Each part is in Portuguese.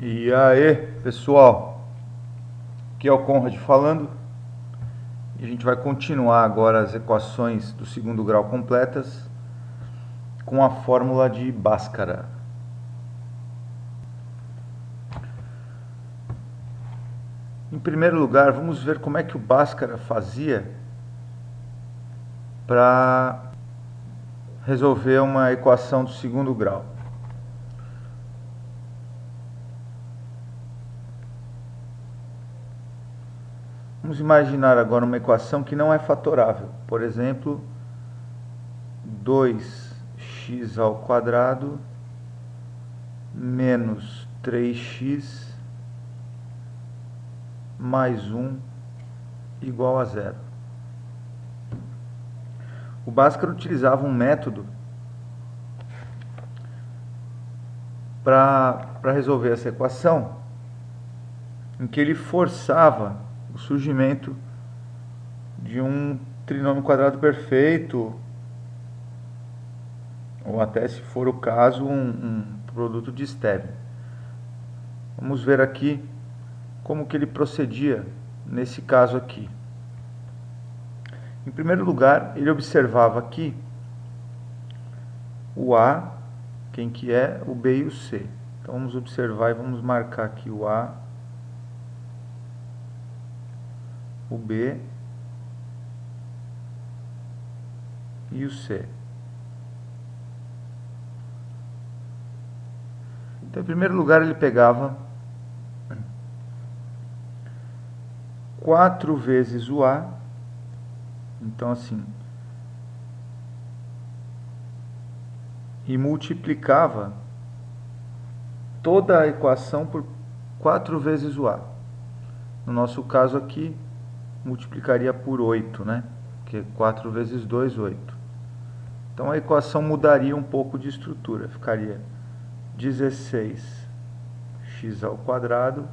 E aí, pessoal, aqui é o Conrad falando e a gente vai continuar agora as equações do segundo grau completas com a fórmula de Bhaskara. Em primeiro lugar, vamos ver como é que o Bhaskara fazia para resolver uma equação do segundo grau. Vamos imaginar agora uma equação que não é fatorável. Por exemplo, 2x ao quadrado menos 3x mais 1 igual a zero. O Bhaskara utilizava um método para resolver essa equação em que ele forçava o surgimento de um trinômio quadrado perfeito, ou até, se for o caso, um produto de Stébio. Vamos ver aqui como que ele procedia nesse caso aqui. Em primeiro lugar, ele observava aqui o A, quem que é? O B e o C. Então vamos observar e vamos marcar aqui o A, o B e o C. Então, em primeiro lugar, ele pegava 4 vezes o A. Então, assim, e multiplicava toda a equação por 4 vezes o A. No nosso caso aqui, multiplicaria por 8, né? Porque 4 vezes 2, 8. Então a equação mudaria um pouco de estrutura. Ficaria 16x ao quadrado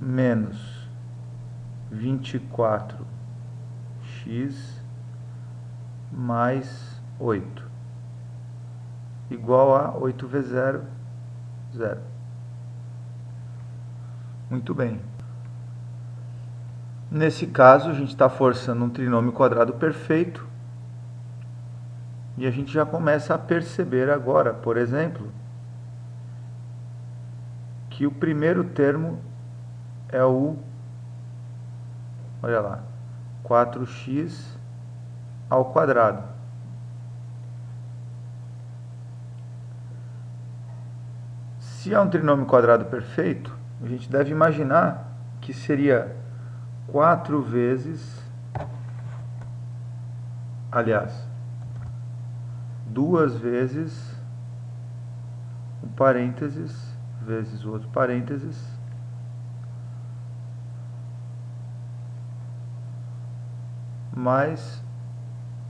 menos 24x mais 8 igual a 8 vezes 0, 0. Muito bem. Nesse caso, a gente está forçando um trinômio quadrado perfeito. E a gente já começa a perceber agora, por exemplo, que o primeiro termo é o, olha lá, 4x ao quadrado. Se é um trinômio quadrado perfeito, a gente deve imaginar que seria 4 vezes, aliás, 2 vezes um parênteses vezes o outro parênteses mais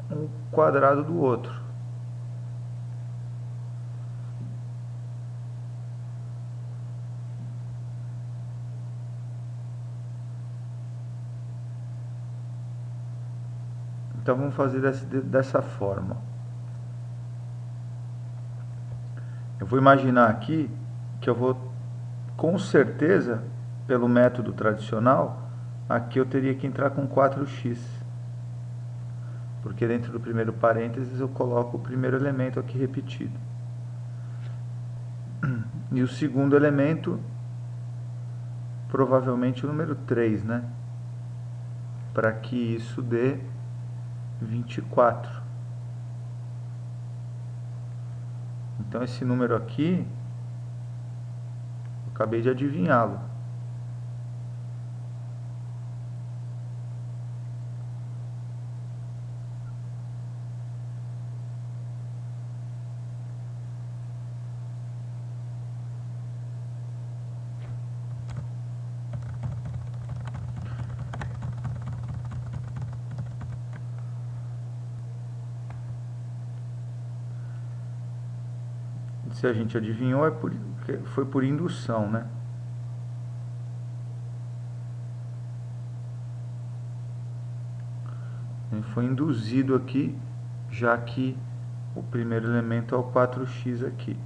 um quadrado do outro. Então vamos fazer dessa forma. Eu vou imaginar aqui que eu vou, com certeza, pelo método tradicional, aqui eu teria que entrar com 4x. Porque dentro do primeiro parênteses eu coloco o primeiro elemento aqui repetido. E o segundo elemento, provavelmente o número 3, né? Para que isso dê 24. Então esse número aqui, eu acabei de adivinhá-lo. Se a gente adivinhou, foi por indução, né? Ele foi induzido aqui, já que o primeiro elemento é o 4x aqui.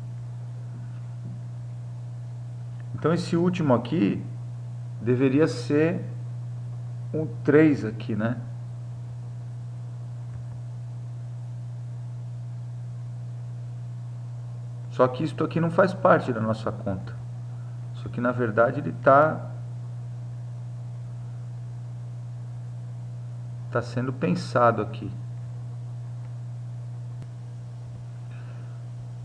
Então esse último aqui deveria ser um 3 aqui, né? Só que isso aqui não faz parte da nossa conta. Isso aqui, na verdade, ele está sendo pensado aqui.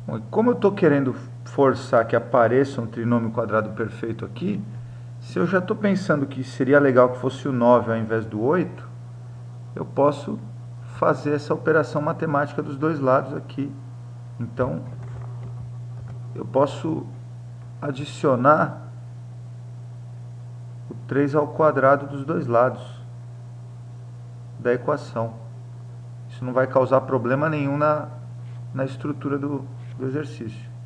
Bom, e como eu estou querendo forçar que apareça um trinômio quadrado perfeito aqui, se eu já estou pensando que seria legal que fosse o 9 ao invés do 8, eu posso fazer essa operação matemática dos dois lados aqui. Então, eu posso adicionar o 3 ao quadrado dos dois lados da equação. Isso não vai causar problema nenhum na estrutura do exercício.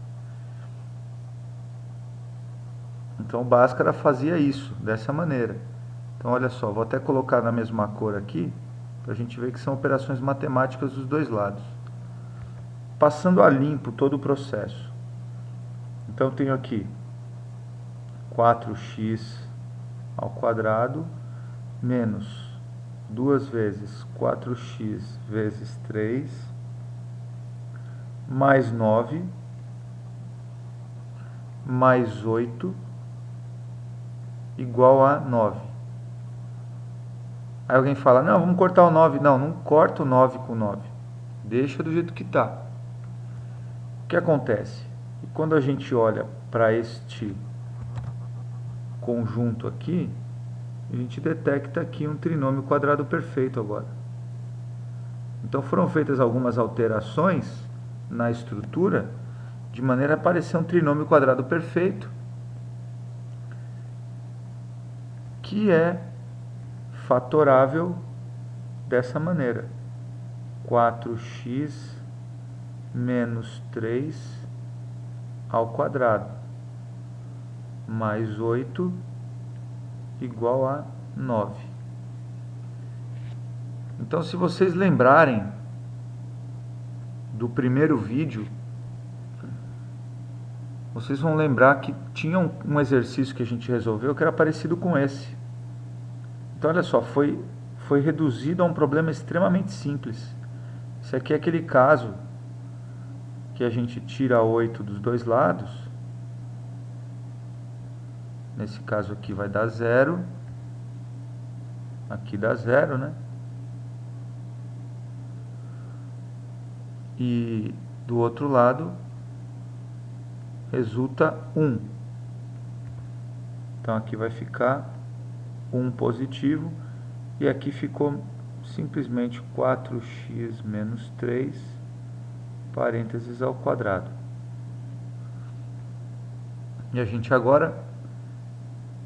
Então o Bhaskara fazia isso, dessa maneira. Então olha só, vou até colocar na mesma cor aqui, para a gente ver que são operações matemáticas dos dois lados. Passando a limpo todo o processo. Então eu tenho aqui 4x ao quadrado menos 2 vezes 4x vezes 3 mais 9 mais 8 igual a 9. Aí alguém fala, não, vamos cortar o 9. Não, não corta o 9 com 9. Deixa do jeito que está. O que acontece? E quando a gente olha para este conjunto aqui, a gente detecta aqui um trinômio quadrado perfeito agora. Então foram feitas algumas alterações na estrutura, de maneira a aparecer um trinômio quadrado perfeito, que é fatorável dessa maneira. 4x menos 3 ao quadrado mais 8 igual a 9. Então, se vocês lembrarem do primeiro vídeo, vocês vão lembrar que tinha um exercício que a gente resolveu que era parecido com esse. Então, olha só, foi reduzido a um problema extremamente simples. Esse aqui é aquele caso que a gente tira 8 dos dois lados. Nesse caso aqui vai dar 0. Aqui dá 0, né? E do outro lado resulta 1. Então aqui vai ficar 1 positivo. E aqui ficou simplesmente 4x menos 3, parênteses ao quadrado. E a gente agora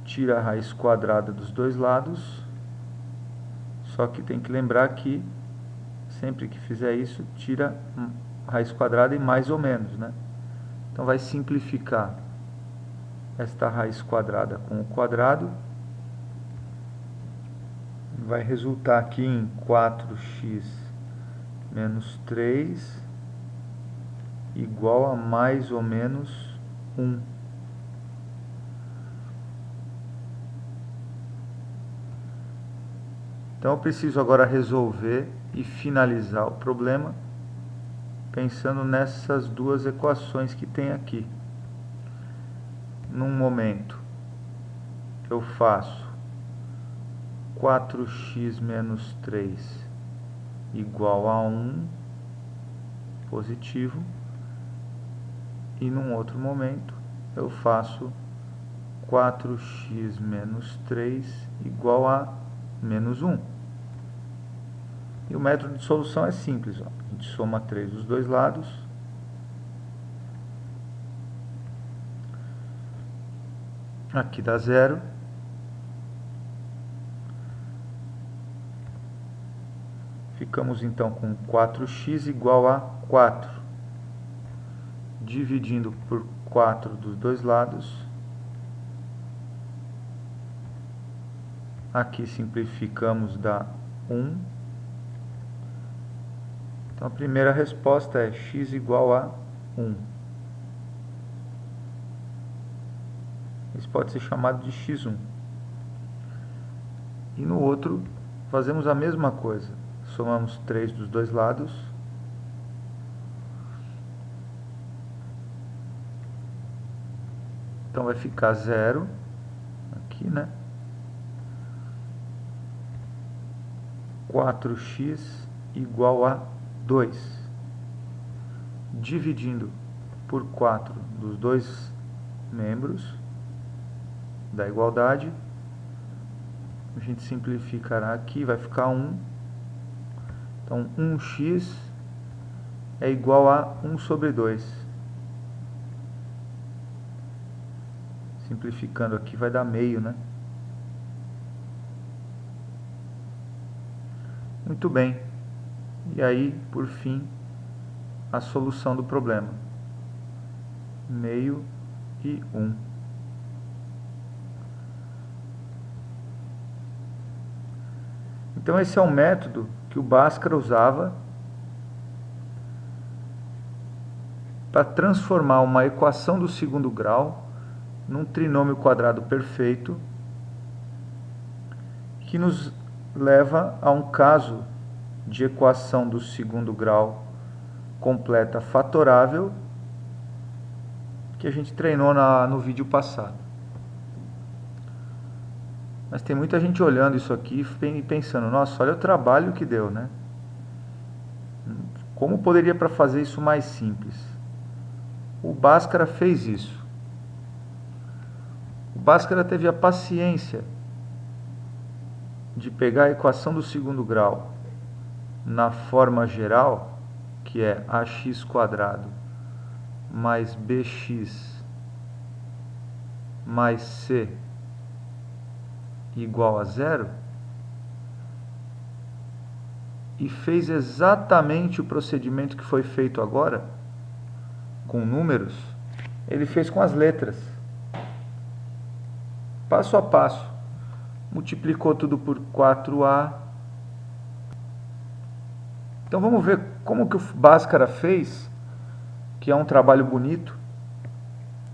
tira a raiz quadrada dos dois lados. Só que tem que lembrar que sempre que fizer isso, tira a raiz quadrada e mais ou menos, né? Então vai simplificar esta raiz quadrada com o quadrado. Vai resultar aqui em 4x menos 3 igual a mais ou menos 1. Então eu preciso agora resolver e finalizar o problema pensando nessas duas equações que tem aqui. Num momento eu faço 4x menos 3 igual a 1 positivo, e num outro momento eu faço 4x menos 3 igual a menos 1. E o método de solução é simples, ó. A gente soma 3 dos dois lados. Aqui dá 0. Ficamos então com 4x igual a 4. Dividindo por 4 dos dois lados. Aqui simplificamos, dá 1. Então a primeira resposta é x igual a 1. Esse pode ser chamado de x1. E no outro, fazemos a mesma coisa. Somamos 3 dos dois lados. Então vai ficar 0 aqui, né? 4x igual a 2. Dividindo por 4 dos dois membros da igualdade, a gente simplificará aqui, vai ficar 1. Então, 1x é igual a 1 sobre 2. Simplificando aqui vai dar meio, né? Muito bem. E aí, por fim, a solução do problema. Meio e 1. Então esse é um método que o Bhaskara usava para transformar uma equação do segundo grau num trinômio quadrado perfeito, que nos leva a um caso de equação do segundo grau completa fatorável que a gente treinou no vídeo passado. Mas tem muita gente olhando isso aqui e pensando, nossa, olha o trabalho que deu, né? Como poderia para fazer isso mais simples? O Bhaskara fez isso. O Bhaskara teve a paciência de pegar a equação do segundo grau na forma geral, que é ax² mais bx mais c igual a 0, e fez exatamente o procedimento que foi feito agora, com números, ele fez com as letras. Passo a passo. Multiplicou tudo por 4a. Então vamos ver como que o Bhaskara fez, que é um trabalho bonito.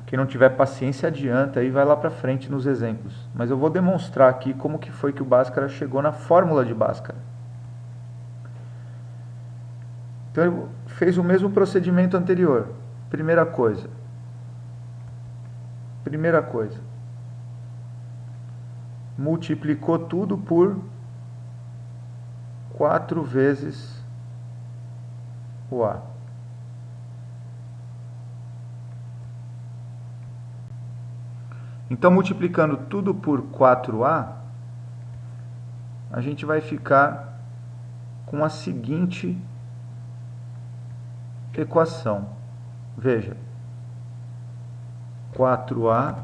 Quem não tiver paciência adianta e vai lá para frente nos exemplos. Mas eu vou demonstrar aqui como que foi que o Bhaskara chegou na fórmula de Bhaskara. Então ele fez o mesmo procedimento anterior. Primeira coisa. Multiplicou tudo por 4 vezes o A. Então, multiplicando tudo por 4A, a gente vai ficar com a seguinte equação. Veja, 4A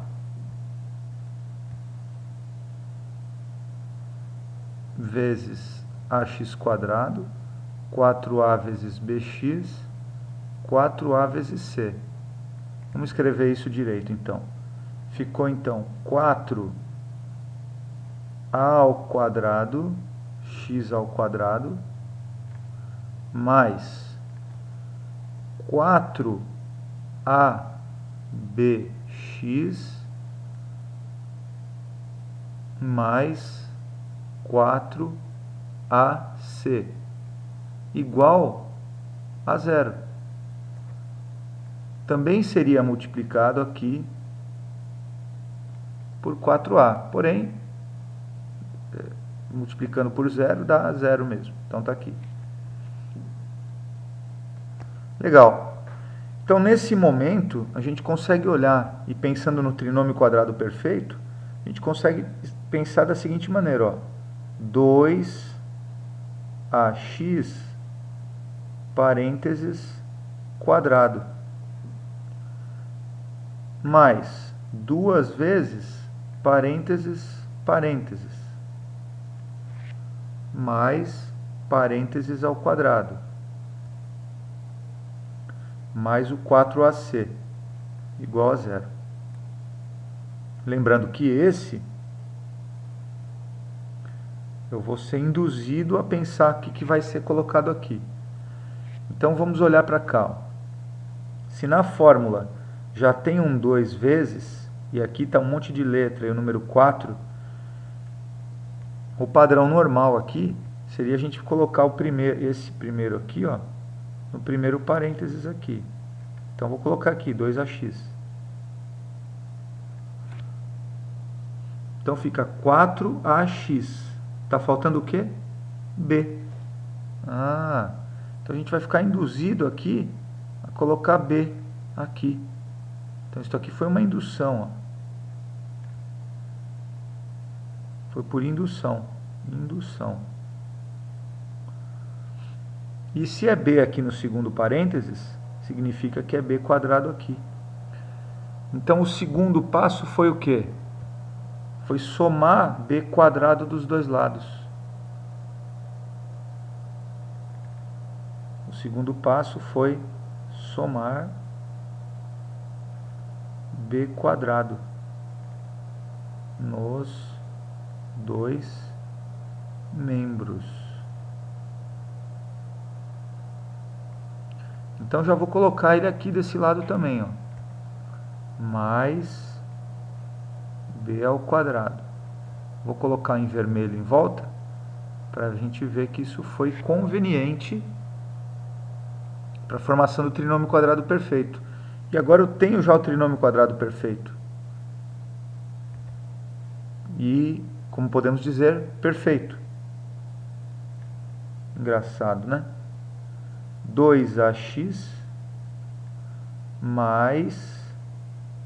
vezes ax², 4a vezes bx, 4a vezes c. Vamos escrever isso direito, então. Ficou, então, 4a ao quadrado, x ao quadrado, mais 4abx mais 4ac igual a 0. Também seria multiplicado aqui por 4a, porém, multiplicando por 0 dá 0 mesmo. Então está aqui. Legal. Então, nesse momento, a gente consegue olhar, e pensando no trinômio quadrado perfeito, a gente consegue pensar da seguinte maneira, ó. 2ax, parênteses, quadrado, mais 2 vezes, parênteses, parênteses, mais parênteses ao quadrado, mais o 4ac, igual a 0. Lembrando que esse, eu vou ser induzido a pensar o que vai ser colocado aqui. Então, vamos olhar para cá. Ó. Se na fórmula já tem um 2 vezes, e aqui está um monte de letra, e o número 4, o padrão normal aqui seria a gente colocar esse primeiro aqui, ó, no primeiro parênteses aqui. Então, vou colocar aqui 2ax. Então, fica 4ax. Está faltando o quê? B. Então a gente vai ficar induzido aqui a colocar B aqui. Então, isso aqui foi uma indução, ó. Foi por indução. Indução. E se é B aqui no segundo parênteses, significa que é B quadrado aqui. Então, o segundo passo foi o quê? Foi somar B quadrado dos dois lados. O segundo passo foi somar B quadrado nos dois membros. Então, já vou colocar ele aqui desse lado também, ó. Mais B ao quadrado. Vou colocar em vermelho em volta, para a gente ver que isso foi conveniente para a formação do trinômio quadrado perfeito. E agora eu tenho já o trinômio quadrado perfeito. E, como podemos dizer, perfeito. Engraçado, né? 2ax mais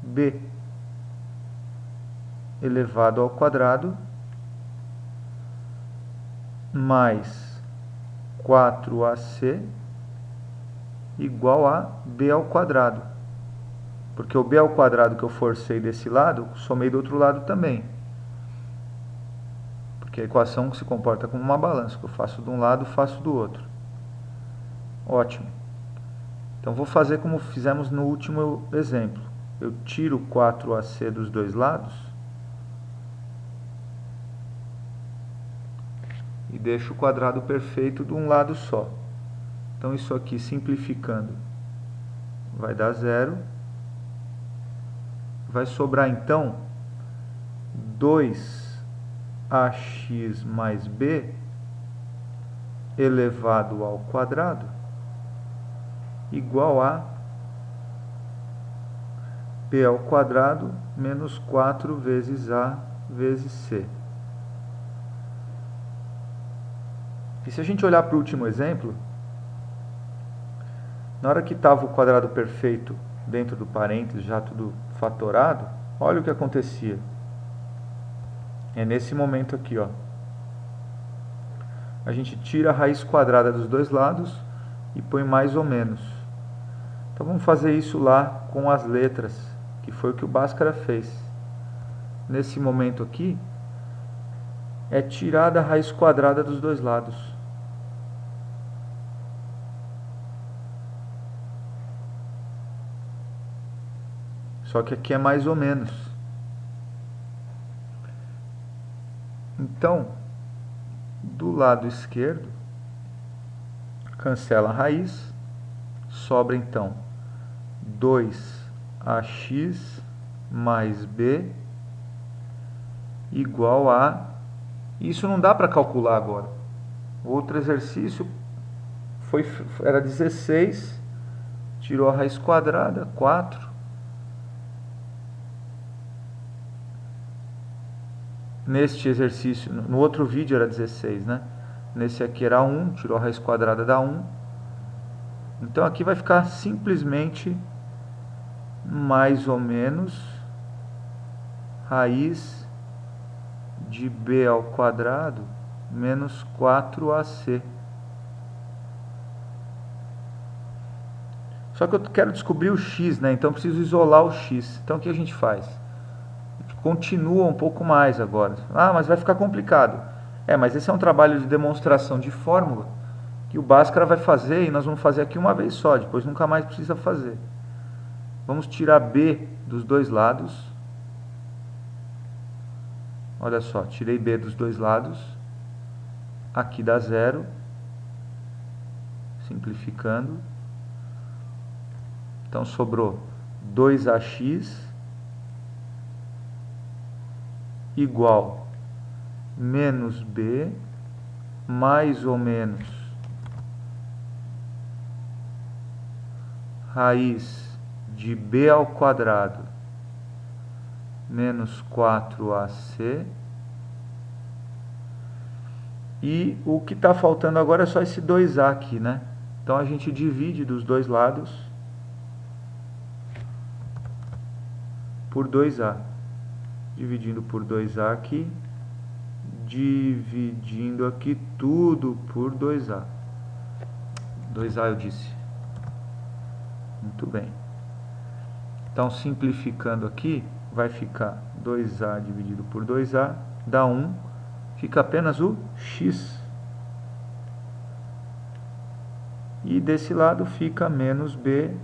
B elevado ao quadrado mais 4ac igual a B ao quadrado. Porque o B ao quadrado que eu forcei desse lado, somei do outro lado também. Porque a equação se comporta como uma balança, que eu faço de um lado, faço do outro. Ótimo. Então, vou fazer como fizemos no último exemplo. Eu tiro 4ac dos dois lados e deixo o quadrado perfeito de um lado só. Então, isso aqui, simplificando, vai dar 0. Vai sobrar, então, 2ax mais b elevado ao quadrado igual a b ao quadrado menos 4 vezes a vezes c. E se a gente olhar para o último exemplo, na hora que estava o quadrado perfeito dentro do parênteses, já tudo fatorado, olha o que acontecia. É nesse momento aqui, ó. A gente tira a raiz quadrada dos dois lados e põe mais ou menos. Então, vamos fazer isso lá com as letras, que foi o que o Bhaskara fez. Nesse momento aqui, é tirada a raiz quadrada dos dois lados. Só que aqui é mais ou menos. Então, do lado esquerdo, cancela a raiz, sobra então 2ax mais b igual a... Isso não dá para calcular agora. O outro exercício era 16, tirou a raiz quadrada, 4. Neste exercício, no outro vídeo era 16, né? Nesse aqui era 1, tirou a raiz quadrada da 1. Então, aqui vai ficar simplesmente mais ou menos raiz de b ao quadrado menos 4ac. Só que eu quero descobrir o x, né? Então, eu preciso isolar o x. Então, o que a gente faz? A gente continua um pouco mais agora. Ah, mas vai ficar complicado. Mas esse é um trabalho de demonstração de fórmula que o Bhaskara vai fazer e nós vamos fazer aqui uma vez só, depois nunca mais precisa fazer. Vamos tirar b dos dois lados. Olha só, tirei b dos dois lados. Aqui dá 0. Simplificando. Então, sobrou 2ax igual menos b mais ou menos raiz de b ao quadrado menos 4ac. E o que está faltando agora é só esse 2a aqui, né? Então a gente divide dos dois lados por 2a. Dividindo por 2a aqui, dividindo aqui tudo por 2a. 2a eu disse. Muito bem. Então, simplificando aqui, vai ficar 2a dividido por 2a, dá 1, fica apenas o x. E desse lado fica menos b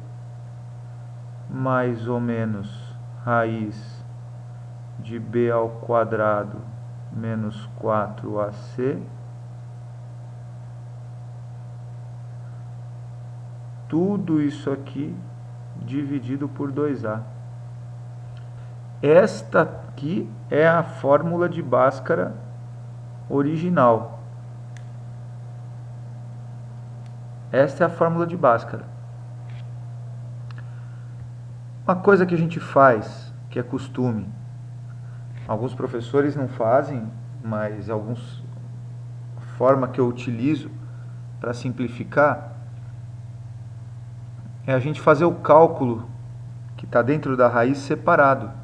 mais ou menos raiz de b ao quadrado menos 4ac. Tudo isso aqui dividido por 2a. Esta aqui é a fórmula de Bhaskara original. Esta é a fórmula de Bhaskara. Uma coisa que a gente faz, que é costume, alguns professores não fazem, mas a forma que eu utilizo para simplificar é a gente fazer o cálculo que está dentro da raiz separado.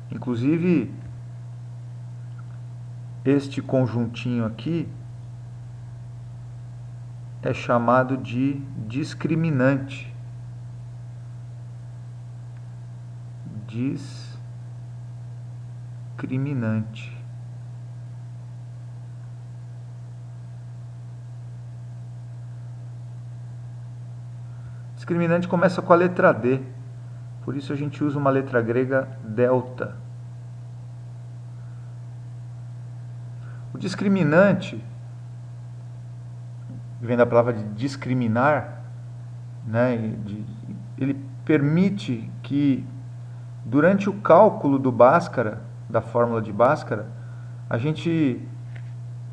Inclusive, este conjuntinho aqui é chamado de discriminante. Discriminante. Discriminante começa com a letra D, por isso a gente usa uma letra grega delta. O discriminante, vem da palavra de discriminar, né, ele permite que durante o cálculo do Bhaskara, da fórmula de Bhaskara, a gente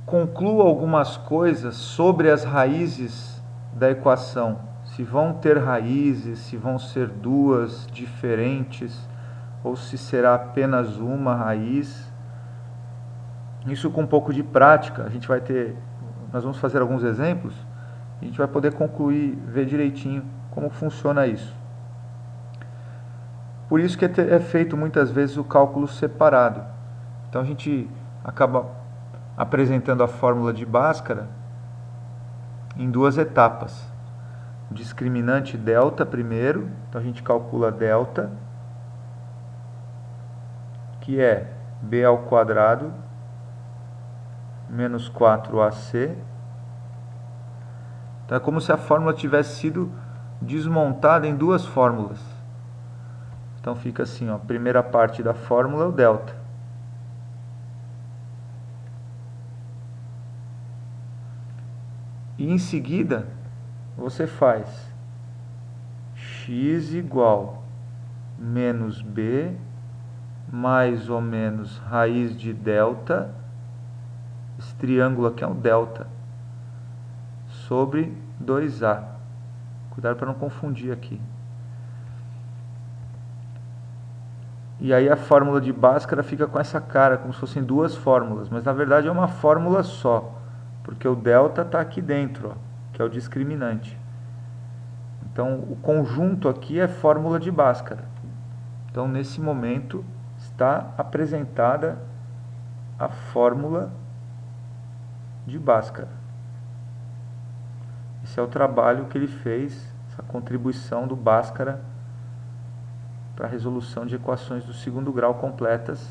conclua algumas coisas sobre as raízes da equação. Se vão ter raízes, se vão ser duas diferentes, ou se será apenas uma raiz. Isso com um pouco de prática, nós vamos fazer alguns exemplos, e a gente vai poder concluir, ver direitinho como funciona isso. Por isso que é feito muitas vezes o cálculo separado. Então a gente acaba apresentando a fórmula de Bhaskara em duas etapas. O discriminante delta primeiro, então a gente calcula delta, que é b ao quadrado menos 4ac. Então é como se a fórmula tivesse sido desmontada em duas fórmulas. Então fica assim, ó, a primeira parte da fórmula é o delta. E em seguida, você faz x igual menos b mais ou menos raiz de delta, esse triângulo aqui é um delta, sobre 2a. Cuidado para não confundir aqui. E aí a fórmula de Bhaskara fica com essa cara, como se fossem duas fórmulas, mas na verdade é uma fórmula só, porque o delta está aqui dentro, ó, que é o discriminante. Então o conjunto aqui é fórmula de Bhaskara. Então nesse momento está apresentada a fórmula de Bhaskara. Esse é o trabalho que ele fez, essa contribuição do Bhaskara para a resolução de equações do segundo grau completas.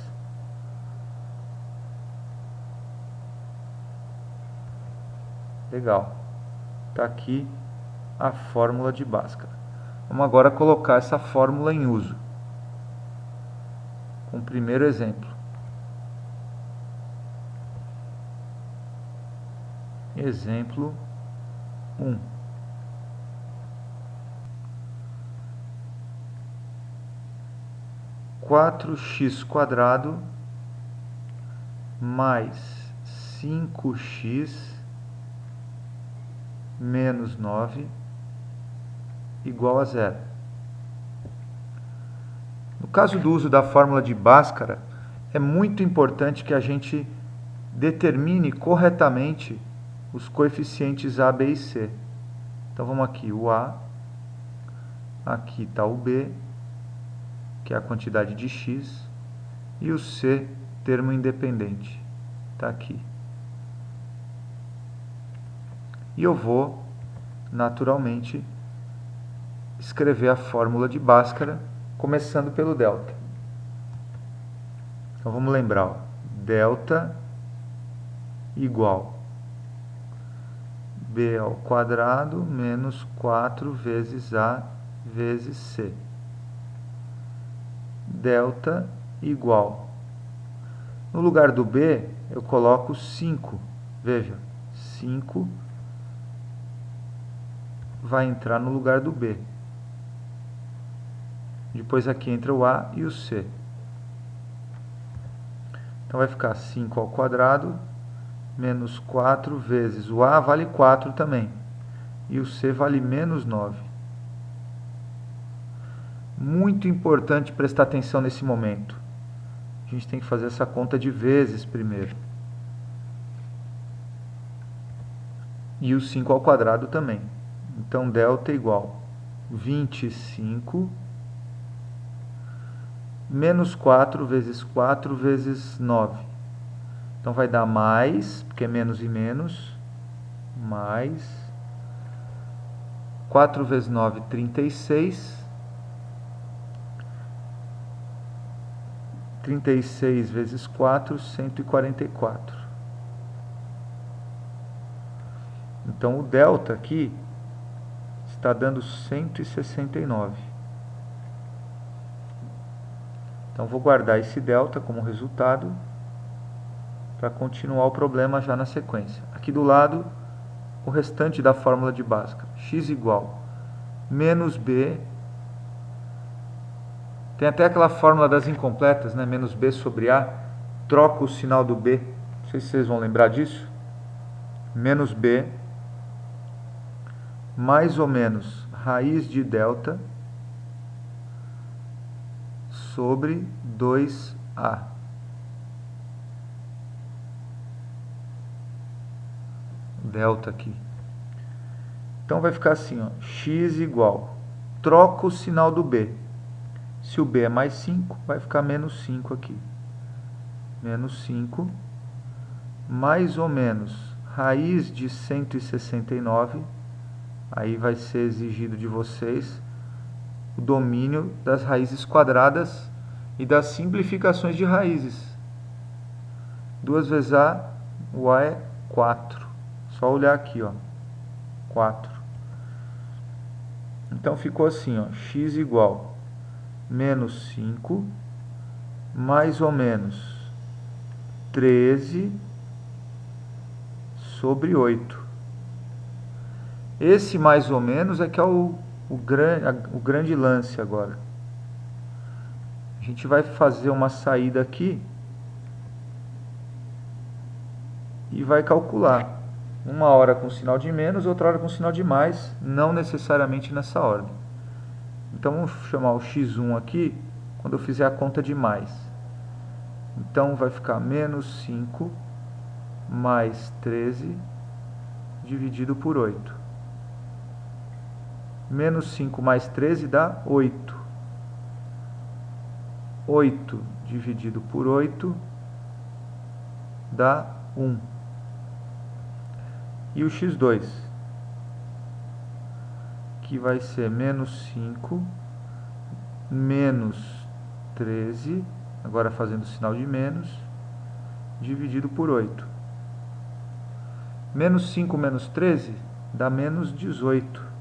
Legal. Está aqui a fórmula de Bhaskara. Vamos agora colocar essa fórmula em uso. Com o primeiro exemplo. Exemplo 1. 4x² mais 5x menos 9 igual a 0. No caso do uso da fórmula de Bhaskara, é muito importante que a gente determine corretamente os coeficientes A, B e C. Então vamos aqui, o A, aqui está o B, que é a quantidade de x, e o C, termo independente, está aqui. E eu vou, naturalmente, escrever a fórmula de Bhaskara, começando pelo delta. Então vamos lembrar, ó, delta igual b ao quadrado menos 4 vezes a vezes c. Delta igual, no lugar do b eu coloco 5, veja, 5 vai entrar no lugar do b. Depois aqui entra o a e o c. Então vai ficar 5 ao quadrado menos 4 vezes o a vale 4 também. E o c vale menos 9. Muito importante prestar atenção nesse momento. A gente tem que fazer essa conta de vezes primeiro. E o 5 ao quadrado também. Então, delta igual 25 menos 4 vezes 4 vezes 9. Então, vai dar mais, porque é menos e menos, mais 4 vezes 9, 36. 36 vezes 4, 144. Então, o delta aqui está dando 169. Então, vou guardar esse delta como resultado para continuar o problema já na sequência. Aqui do lado, o restante da fórmula de Bhaskara. X igual menos b. Tem até aquela fórmula das incompletas, né? Menos b sobre a. Troca o sinal do b. Não sei se vocês vão lembrar disso. Menos b mais ou menos raiz de delta sobre 2a. Delta aqui. Então vai ficar assim, ó, x igual, troca o sinal do b. Se o b é mais 5, vai ficar menos 5 aqui. Menos 5, mais ou menos raiz de 169, aí vai ser exigido de vocês o domínio das raízes quadradas e das simplificações de raízes. 2 vezes a, o a é 4. Só olhar aqui, ó, 4. Então ficou assim, ó, x igual menos 5, mais ou menos 13 sobre 8. Esse mais ou menos é que é o grande lance agora. A gente vai fazer uma saída aqui e vai calcular. Uma hora com sinal de menos, outra hora com sinal de mais, não necessariamente nessa ordem. Então, vamos chamar o x1 aqui, quando eu fizer a conta de mais. Então, vai ficar menos 5 mais 13 dividido por 8. Menos 5 mais 13 dá 8. 8 dividido por 8 dá 1. E o x2, que vai ser menos 5, menos 13, agora fazendo o sinal de menos, dividido por 8. Menos 5 menos 13 dá menos 18.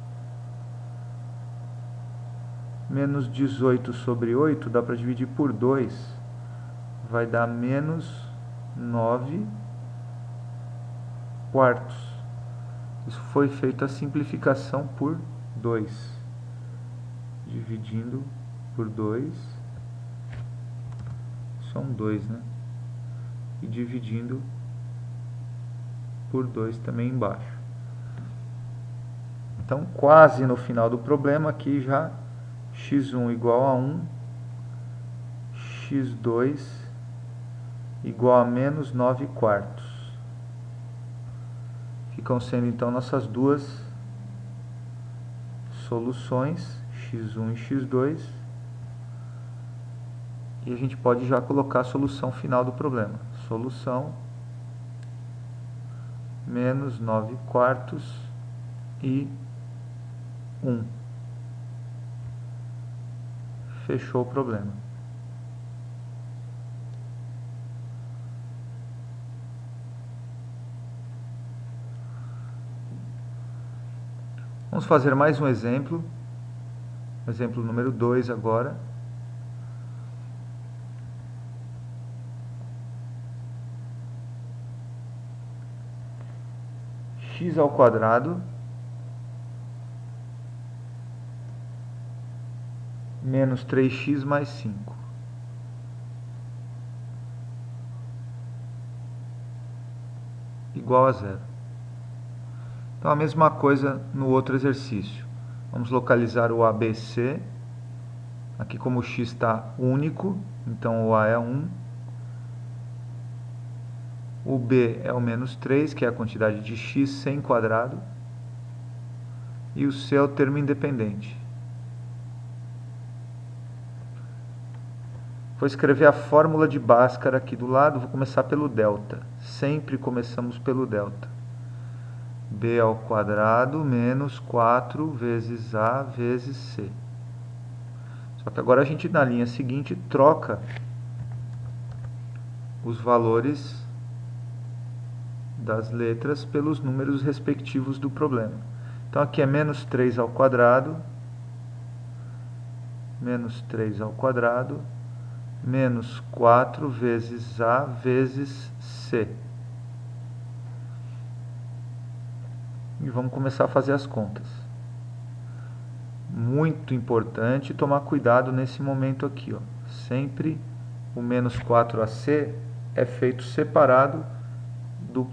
Menos 18 sobre 8 dá para dividir por 2, vai dar menos 9 quartos. Isso foi feita a simplificação por 2. Dividindo por 2, Isso é um 2, né? E dividindo por 2 também embaixo. Então, quase no final do problema, aqui já x1 igual a 1, x2 igual a menos 9 quartos. Ficam sendo então nossas duas soluções, x1 e x2. E a gente pode já colocar a solução final do problema. Solução menos 9 quartos e 1. Fechou o problema. Vamos fazer mais um exemplo. Exemplo número 2 agora. X ao quadrado menos 3x mais 5 igual a 0. Então a mesma coisa no outro exercício. Vamos localizar o ABC. Aqui como o x está único, então o A é 1. O B é o menos 3, que é a quantidade de x sem quadrado. E o C é o termo independente. Vou escrever a fórmula de Bhaskara aqui do lado, vou começar pelo delta. Sempre começamos pelo delta. B ao quadrado menos 4 vezes A vezes C. Só que agora a gente, na linha seguinte, troca os valores das letras pelos números respectivos do problema. Então aqui é menos 3 ao quadrado, menos 3 ao quadrado, menos 4 vezes A vezes C. E vamos começar a fazer as contas. Muito importante tomar cuidado nesse momento aqui, ó. Sempre o menos 4AC é feito separado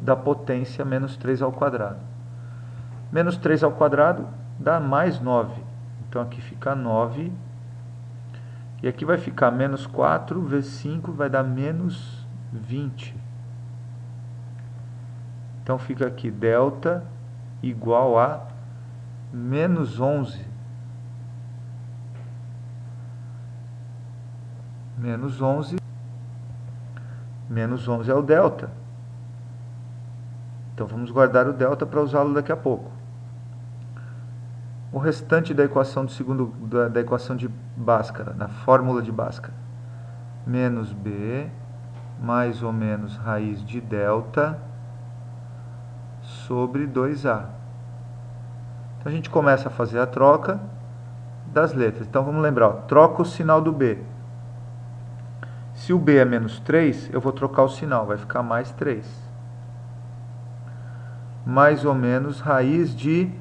da potência menos 3 ao quadrado. Menos 3 ao quadrado dá mais 9. Então aqui fica 9. E aqui vai ficar menos 4 vezes 5 vai dar menos 20. Então fica aqui delta igual a menos 11. Menos 11. Menos 11 é o delta. Então vamos guardar o delta para usá-lo daqui a pouco. O restante da equação da equação de Bhaskara, na fórmula de Bhaskara. Menos b mais ou menos raiz de delta sobre 2a. Então a gente começa a fazer a troca das letras. Então vamos lembrar, ó, troca o sinal do b. Se o b é menos 3, eu vou trocar o sinal, vai ficar mais 3. Mais ou menos raiz de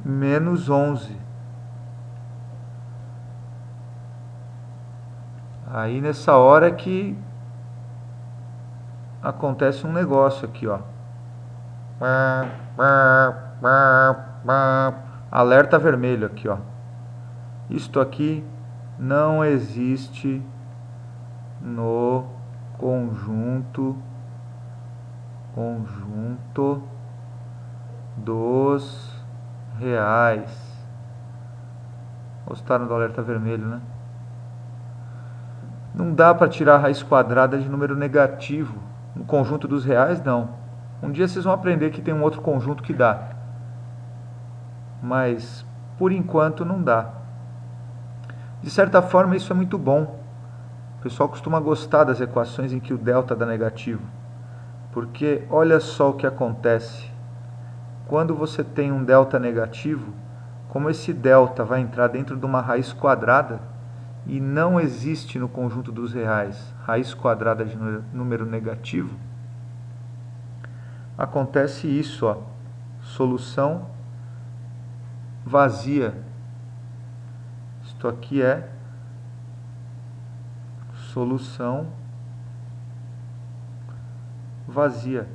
menos 11. Aí nessa hora que acontece um negócio aqui, ó. Alerta vermelho aqui, ó. Isto aqui não existe no conjunto dos reais. Gostaram do alerta vermelho, né? Não dá para tirar a raiz quadrada de número negativo no conjunto dos reais, não. Um dia vocês vão aprender que tem um outro conjunto que dá. Mas, por enquanto, não dá. De certa forma, isso é muito bom. O pessoal costuma gostar das equações em que o delta dá negativo. Porque olha só o que acontece. Quando você tem um delta negativo, como esse delta vai entrar dentro de uma raiz quadrada, e não existe no conjunto dos reais raiz quadrada de número negativo, acontece isso, ó, solução vazia. Isto aqui é solução vazia.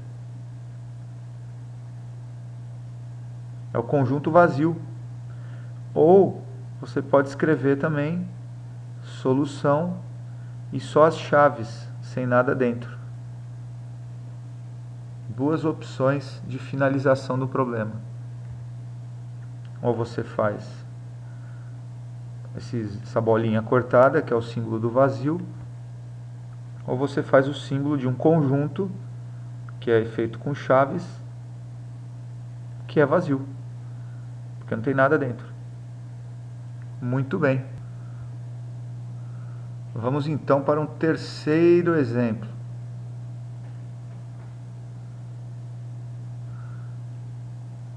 É o conjunto vazio. Ou você pode escrever também solução e só as chaves, sem nada dentro. Duas opções de finalização do problema. Ou você faz essa bolinha cortada, que é o símbolo do vazio, ou você faz o símbolo de um conjunto, que é feito com chaves, que é vazio, porque não tem nada dentro. Muito bem. Vamos então para um terceiro exemplo.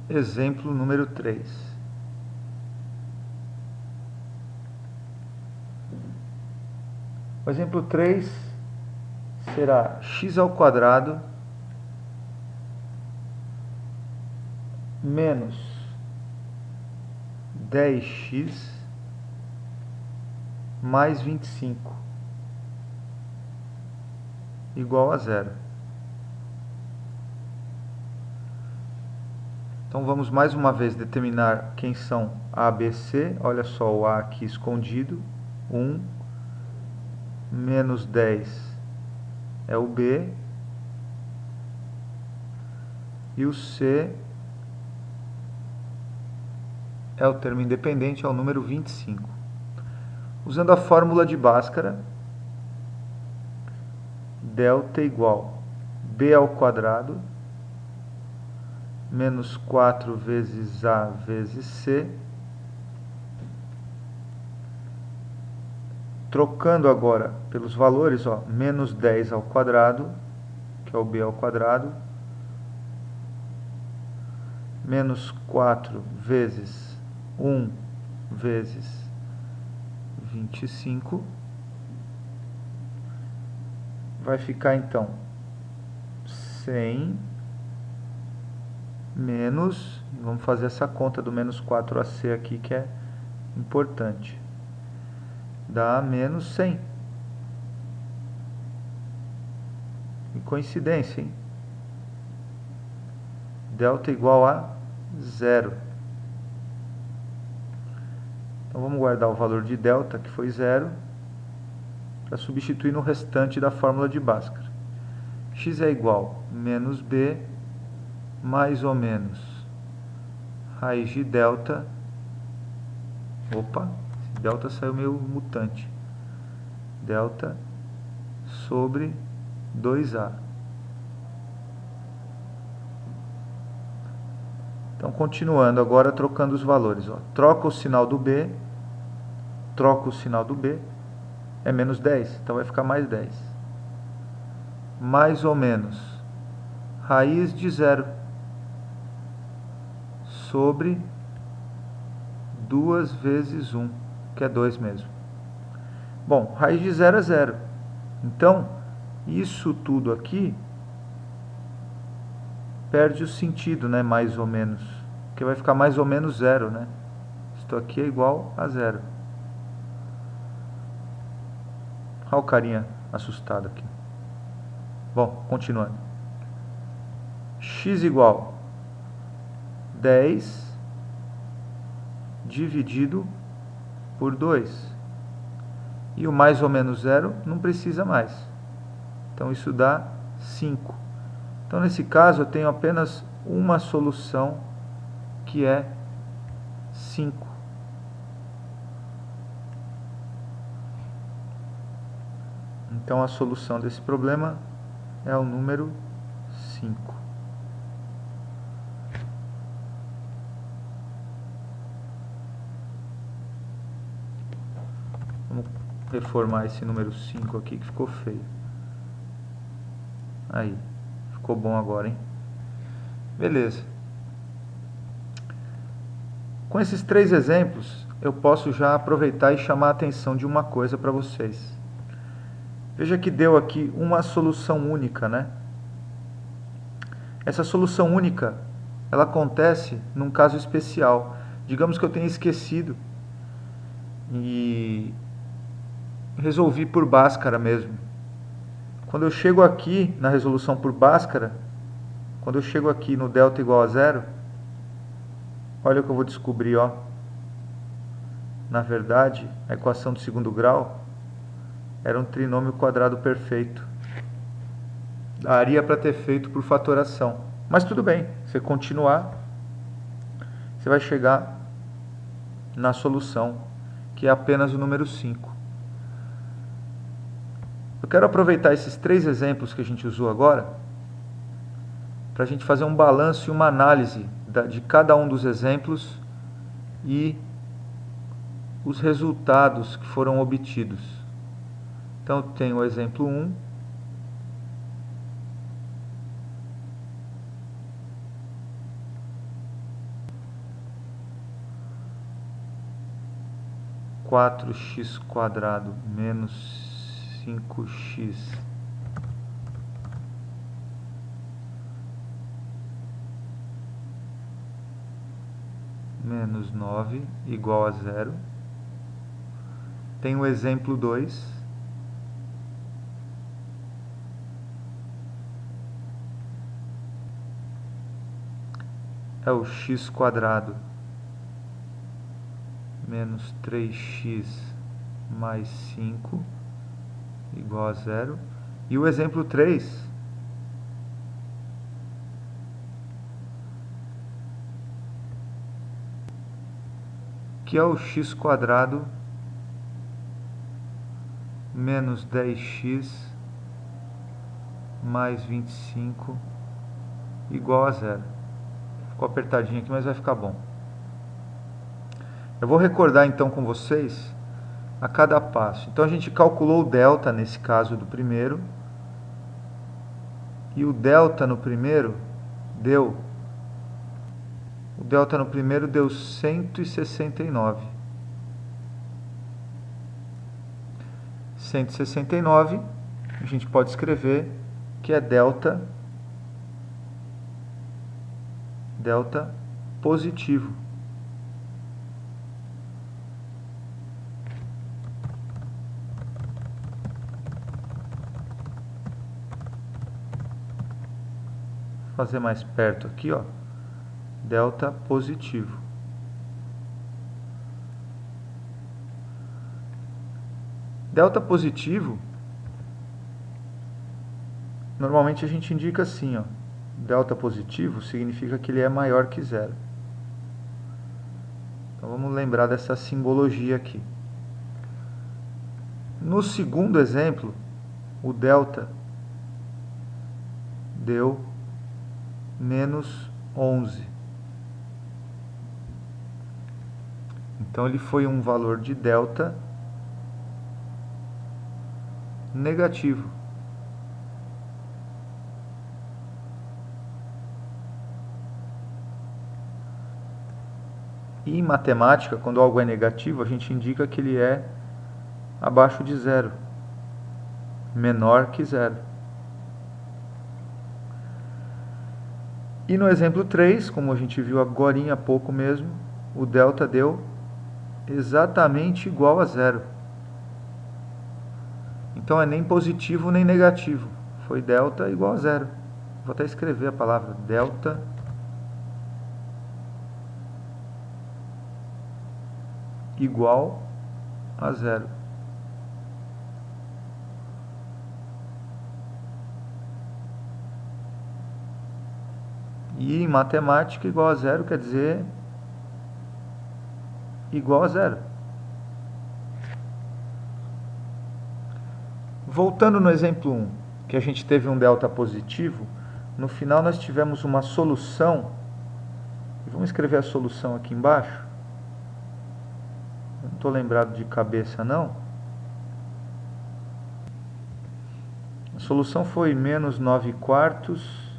Exemplo número 3. O exemplo 3 será x ao quadrado menos 10x mais 25 igual a zero. Então vamos mais uma vez determinar quem são A, B, C. Olha só o A aqui escondido. 1 menos 10 é o B. E o C é o termo independente, é o número 25. Usando a fórmula de Bhaskara, delta igual B ao quadrado menos 4 vezes A vezes C. Trocando agora pelos valores, ó, menos 10 ao quadrado, que é o B ao quadrado, menos 4 vezes 1 vezes 25, vai ficar então 100 menos, vamos fazer essa conta do menos 4AC aqui, que é importante, dá menos 100. Que coincidência, hein? Delta igual a zero. Então vamos guardar o valor de delta, que foi zero, para substituir no restante da fórmula de Bhaskara. X é igual a menos B mais ou menos raiz de delta. Opa, esse delta saiu meio mutante. Delta sobre 2A. Então, continuando, agora trocando os valores. Ó. Troca o sinal do B, troca o sinal do B, é menos 10, então vai ficar mais 10. Mais ou menos raiz de zero sobre 2 vezes 1, que é 2 mesmo. Bom, raiz de zero é zero. Então, isso tudo aqui perde o sentido, né? Mais ou menos. Porque vai ficar mais ou menos zero, né? Isto aqui é igual a zero. Olha o carinha assustado aqui. Bom, continuando. X igual 10 dividido por 2. E o mais ou menos zero não precisa mais. Então isso dá 5. Então nesse caso eu tenho apenas uma solução, que é 5. Então a solução desse problema é o número 5. Vamos reformar esse número 5 aqui, que ficou feio. Aí, ficou bom agora, hein? Beleza. Com esses 3 exemplos, eu posso já aproveitar e chamar a atenção de uma coisa para vocês. Veja que deu aqui uma solução única, né? Essa solução única, ela acontece num caso especial. Digamos que eu tenha esquecido e resolvi por Bhaskara mesmo. Quando eu chego aqui na resolução por Bhaskara, quando eu chego aqui no delta igual a zero, olha o que eu vou descobrir, ó. Na verdade, a equação do segundo grau era um trinômio quadrado perfeito. Daria para ter feito por fatoração. Mas tudo bem, você continuar, você vai chegar na solução, que é apenas o número 5. Eu quero aproveitar esses 3 exemplos que a gente usou agora, para a gente fazer um balanço e uma análise de cada um dos exemplos e os resultados que foram obtidos. Então, eu tenho o exemplo 1. Quatro x quadrado menos 5x menos 9 igual a zero. Tem o exemplo 2. É o x quadrado menos 3x mais 5 igual a zero. E o exemplo 3 que é o x quadrado menos 10x mais 25 igual a zero. Ficou apertadinho aqui, mas vai ficar bom. Eu vou recordar então com vocês a cada passo. Então a gente calculou o delta nesse caso do primeiro. E o delta no primeiro deu 169. 169 a gente pode escrever que é delta positivo. Vou fazer mais perto aqui, ó. Delta positivo. Delta positivo, normalmente a gente indica assim, ó. Delta positivo significa que ele é maior que zero. Então vamos lembrar dessa simbologia aqui. No segundo exemplo, o delta deu menos 11. Então ele foi um valor de delta negativo. E em matemática, quando algo é negativo, a gente indica que ele é abaixo de zero, menor que zero. E no exemplo 3, como a gente viu agora há pouco mesmo, o delta deu exatamente igual a zero. Então é nem positivo nem negativo. Foi delta igual a zero. Vou até escrever a palavra delta igual a zero. E em matemática, igual a zero quer dizer igual a zero. Voltando no exemplo 1, que a gente teve um delta positivo, no final nós tivemos uma solução. Vamos escrever a solução aqui embaixo. Não estou lembrado de cabeça, não. A solução foi menos 9 quartos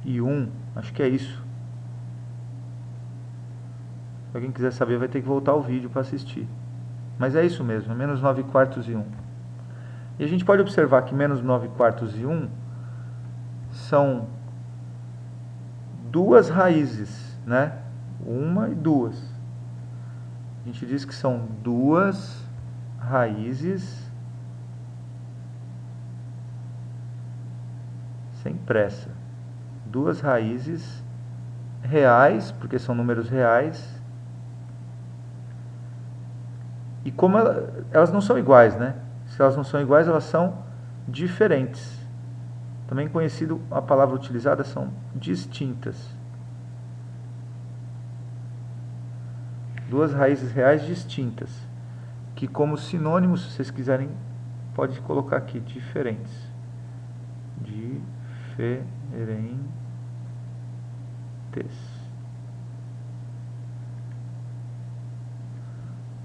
e 1. Acho que é isso. Se alguém quiser saber, vai ter que voltar o vídeo para assistir. Mas é isso mesmo, menos 9 quartos e 1. E a gente pode observar que menos 9 quartos e 1 são duas raízes, né? Uma e duas. A gente diz que são duas raízes sem pressa. Duas raízes reais, porque são números reais. E como elas não são iguais, né? Se elas não são iguais, elas são diferentes. Também conhecido, a palavra utilizada são distintas. Duas raízes reais distintas, que como sinônimos, se vocês quiserem, pode colocar aqui, diferentes. Diferentes.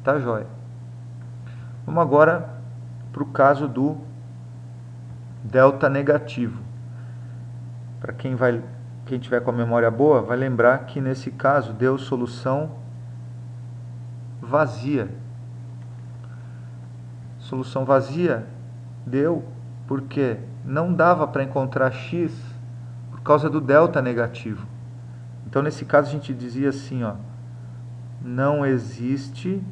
Tá joia? Vamos agora para o caso do delta negativo. Para quem tiver com a memória boa, vai lembrar que nesse caso deu solução vazia. Solução vazia deu porque não dava para encontrar x por causa do delta negativo. Então nesse caso a gente dizia assim, ó, não existe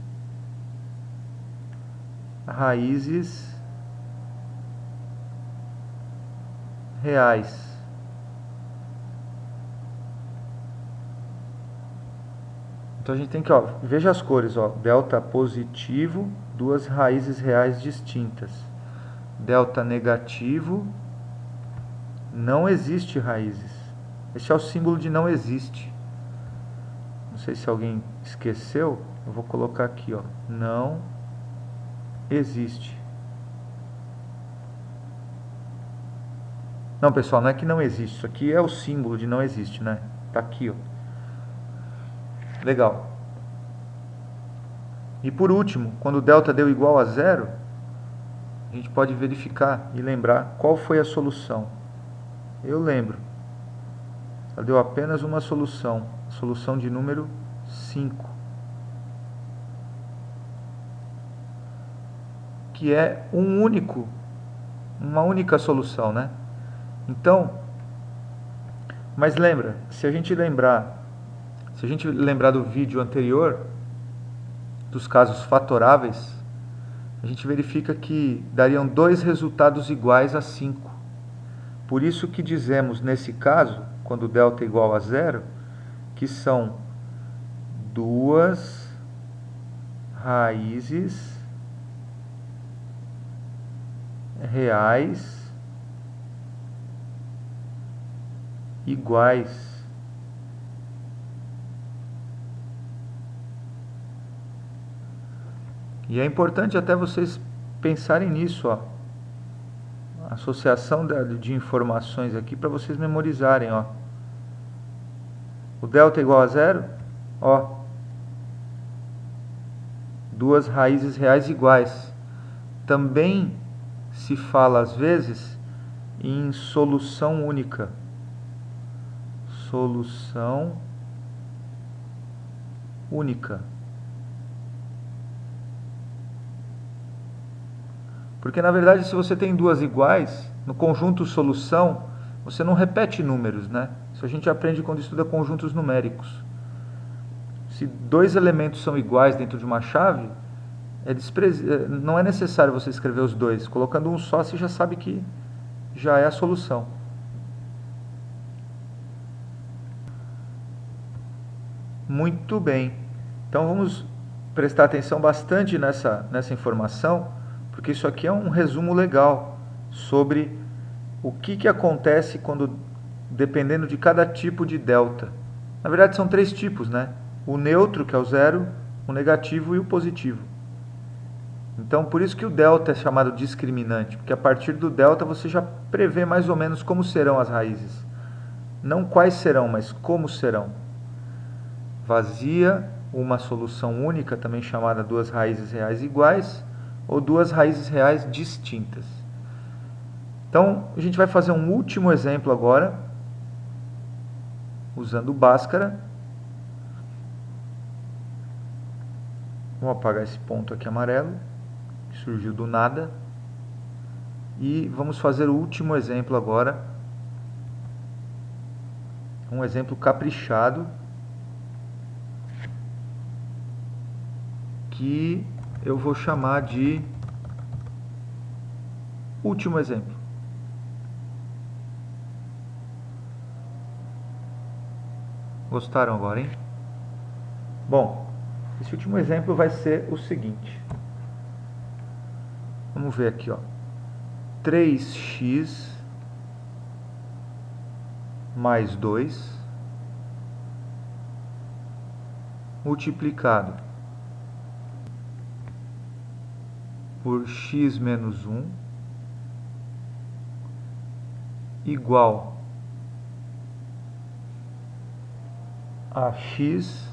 raízes reais. Então a gente tem que, ó, veja as cores, ó, delta positivo, duas raízes reais distintas. Delta negativo, não existe raízes. Este é o símbolo de não existe. Não sei se alguém esqueceu, eu vou colocar aqui, ó, não existe. Não, pessoal, não é que não existe, isso aqui é o símbolo de não existe, né? Tá aqui, ó. Legal. E por último, quando o delta deu igual a zero, a gente pode verificar e lembrar qual foi a solução. Eu lembro. Ela deu apenas uma solução, a solução de número 5. Que é uma única solução, né? Então, mas lembra, se a gente lembrar do vídeo anterior, dos casos fatoráveis, a gente verifica que dariam dois resultados iguais a 5. Por isso que dizemos, nesse caso, quando delta é igual a zero, que são duas raízes reais iguais. E é importante até vocês pensarem nisso, ó. Associação de informações aqui para vocês memorizarem, ó. O delta é igual a zero, ó. Duas raízes reais iguais. Também se fala às vezes em solução única. Solução única. Porque na verdade, se você tem duas iguais, no conjunto solução, você não repete números, né? Isso a gente aprende quando estuda conjuntos numéricos. Se dois elementos são iguais dentro de uma chave, não é necessário você escrever os dois. Colocando um só, você já sabe que já é a solução. Muito bem. Então vamos prestar atenção bastante nessa informação, porque isso aqui é um resumo legal sobre o que acontece quando, dependendo de cada tipo de delta. Na verdade são três tipos, né? O neutro, que é o zero, o negativo e o positivo. Então por isso que o delta é chamado discriminante, porque a partir do delta você já prevê mais ou menos como serão as raízes. Não quais serão, mas como serão. Vazia, uma solução única, também chamada duas raízes reais iguais, ou duas raízes reais distintas. Então, a gente vai fazer um último exemplo agora, usando o Bhaskara. Vou apagar esse ponto aqui amarelo, que surgiu do nada. E vamos fazer o último exemplo agora. Um exemplo caprichado, que eu vou chamar de último exemplo. Gostaram agora, hein? Bom, esse último exemplo vai ser o seguinte. Vamos ver aqui, ó. 3x mais 2 multiplicado por x menos 1 igual a x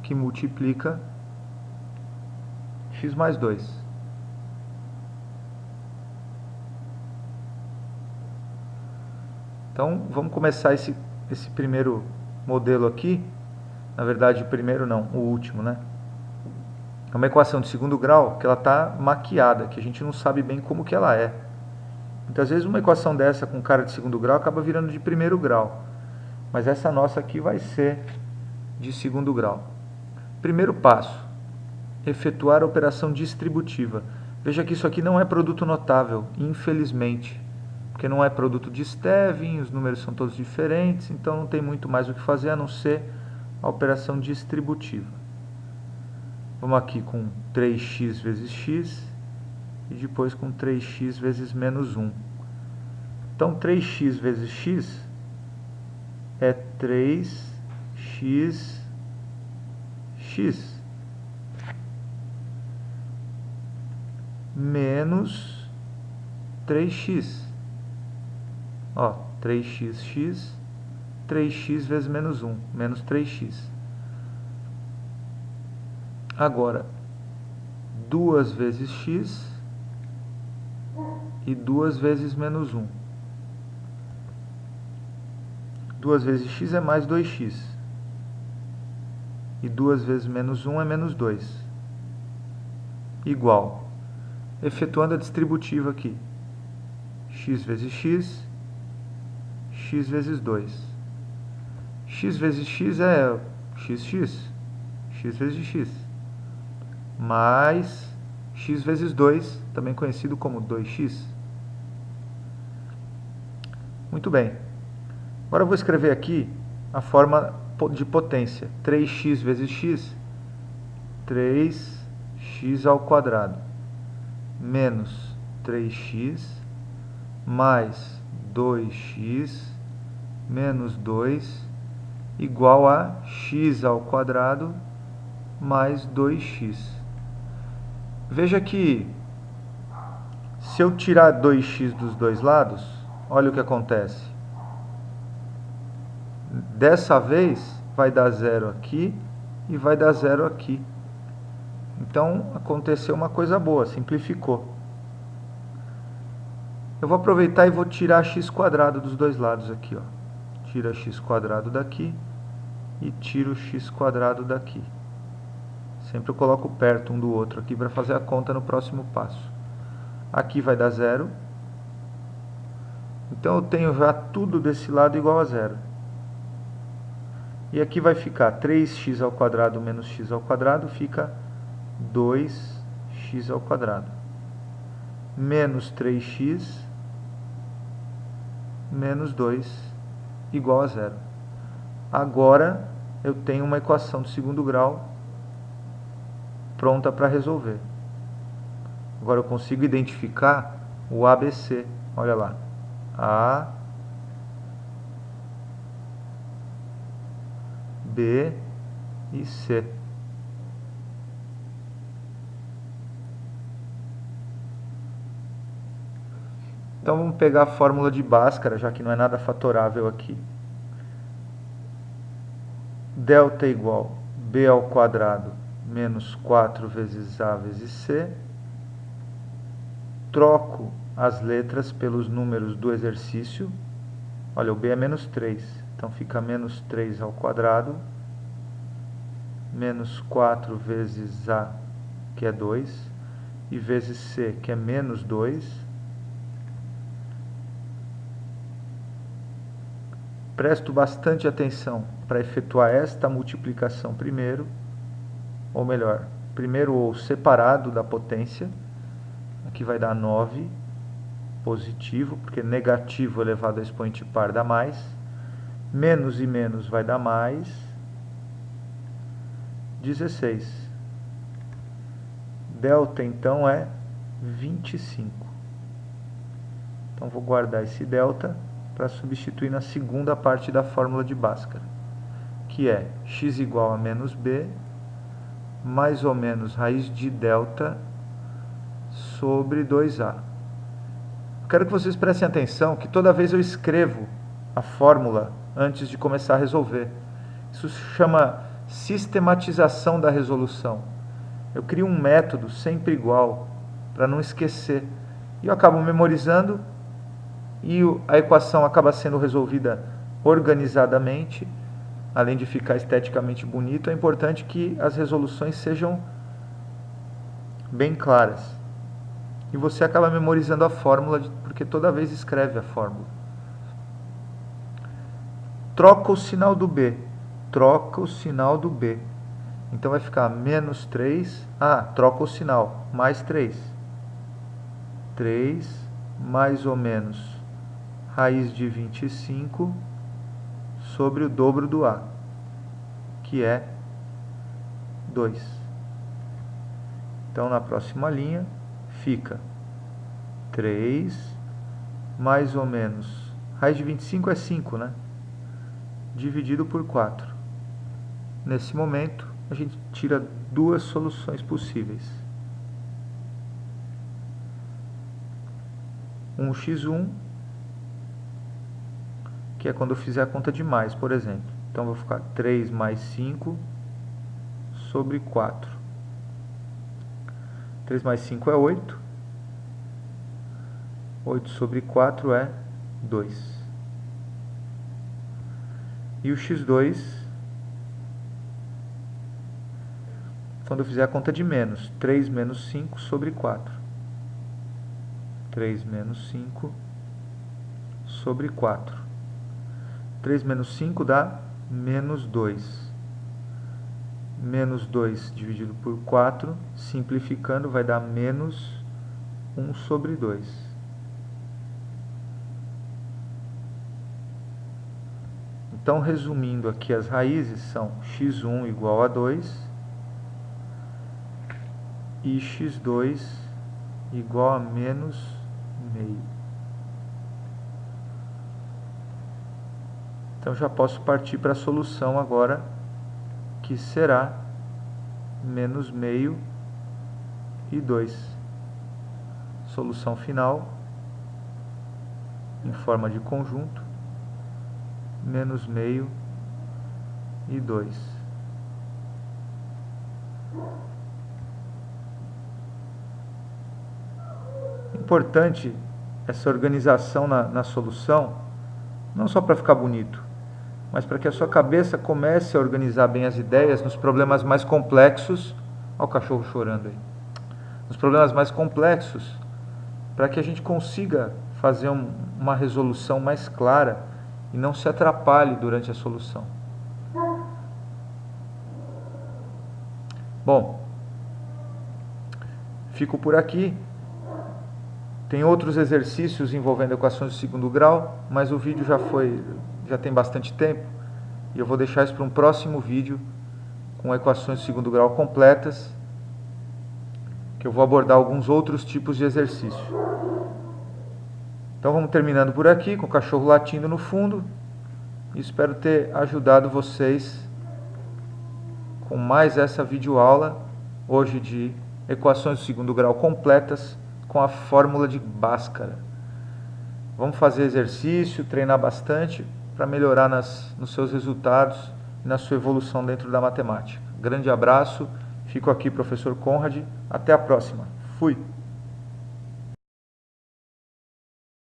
que multiplica x mais 2. Então, vamos começar esse primeiro modelo aqui. Na verdade, o primeiro não, o último, né? É uma equação de segundo grau que ela está maquiada, que a gente não sabe bem como que ela é. Muitas vezes uma equação dessa com cara de segundo grau acaba virando de primeiro grau. Mas essa nossa aqui vai ser de segundo grau. Primeiro passo, efetuar a operação distributiva. Veja que isso aqui não é produto notável, infelizmente. Porque não é produto de Stevin, os números são todos diferentes, então não tem muito mais o que fazer a não ser a operação distributiva. Vamos aqui com 3x vezes x e depois com 3x vezes menos 1. Então 3x vezes x é 3x menos 3x. Ó, 3x, 3x vezes menos 1, menos 3x. Agora, 2 vezes x e 2 vezes menos 1. 2 vezes x é mais 2x. E 2 vezes menos 1 é menos 2. Igual. Efetuando a distributiva aqui. X vezes x, x vezes 2. X vezes x é xx. X vezes x. Mais x vezes 2, também conhecido como 2x. Muito bem. Agora eu vou escrever aqui a forma de potência. 3x vezes x, 3x ao quadrado, menos 3x, mais 2x, menos 2, igual a x ao quadrado, mais 2x. Veja que, se eu tirar 2x dos dois lados, olha o que acontece. Dessa vez, vai dar 0 aqui e vai dar 0 aqui. Então, aconteceu uma coisa boa, simplificou. Eu vou aproveitar e vou tirar x² dos dois lados aqui, ó. Tira x² daqui e tiro x² daqui. Sempre eu coloco perto um do outro aqui para fazer a conta no próximo passo. Aqui vai dar 0. Então, eu tenho já tudo desse lado igual a 0. E aqui vai ficar 3x ao quadrado menos x ao quadrado, fica 2x ao quadrado. Menos 3x menos 2 igual a 0. Agora, eu tenho uma equação de segundo grau pronta para resolver. Agora eu consigo identificar o ABC. Olha lá. A, B e C. Então vamos pegar a fórmula de Bhaskara, já que não é nada fatorável aqui. Delta é igual a B ao quadrado menos 4 vezes A vezes C. Troco as letras pelos números do exercício. Olha, o B é menos 3, então fica menos 3 ao quadrado, menos 4 vezes A, que é 2, e vezes C, que é menos 2. Presto bastante atenção para efetuar esta multiplicação primeiro. ou melhor, primeiro ou separado da potência, aqui vai dar 9, positivo, porque negativo elevado a expoente par dá mais, menos e menos vai dar mais, 16. Delta, então, é 25. Então, vou guardar esse delta para substituir na segunda parte da fórmula de Bhaskara, que é x igual a menos b, mais ou menos raiz de delta sobre 2a. Quero que vocês prestem atenção que toda vez eu escrevo a fórmula antes de começar a resolver. Isso se chama sistematização da resolução. Eu crio um método sempre igual, para não esquecer. E eu acabo memorizando e a equação acaba sendo resolvida organizadamente, além de ficar esteticamente bonito. É importante que as resoluções sejam bem claras. E você acaba memorizando a fórmula, porque toda vez escreve a fórmula. Troca o sinal do B. Troca o sinal do B. Então vai ficar menos 3. Troca o sinal. Mais 3. 3 mais ou menos raiz de 25 sobre o dobro do A, que é 2. Então na próxima linha fica 3 mais ou menos, raiz de 25 é 5, né? Dividido por 4. Nesse momento, a gente tira duas soluções possíveis. 1x1, que é quando eu fizer a conta de mais, por exemplo. Então, vai ficar 3 mais 5 sobre 4. 3 mais 5 é 8. 8 sobre 4 é 2. E o x2, quando eu fizer a conta de menos, 3 menos 5 sobre 4. 3 menos 5 sobre 4. 3 menos 5 dá menos 2. Menos 2 dividido por 4, simplificando, vai dar menos 1 sobre 2. Então, resumindo aqui, as raízes são x1 igual a 2 e x2 igual a menos meio. Então, já posso partir para a solução agora, que será menos meio e 2. Solução final, em forma de conjunto, menos meio e 2. Importante essa organização na solução, não só para ficar bonito, mas para que a sua cabeça comece a organizar bem as ideias nos problemas mais complexos. Olha o cachorro chorando aí. Nos problemas mais complexos, para que a gente consiga fazer uma resolução mais clara e não se atrapalhe durante a solução. Bom, fico por aqui. Tem outros exercícios envolvendo equações de segundo grau, mas o vídeo já tem bastante tempo e eu vou deixar isso para um próximo vídeo com equações de segundo grau completas, que eu vou abordar alguns outros tipos de exercício. Então vamos terminando por aqui, com o cachorro latindo no fundo, e espero ter ajudado vocês com mais essa videoaula, hoje de equações de segundo grau completas, com a fórmula de Bhaskara. Vamos fazer exercício, treinar bastante para melhorar nos seus resultados e na sua evolução dentro da matemática. Grande abraço, fico aqui, professor Conrad, até a próxima. Fui!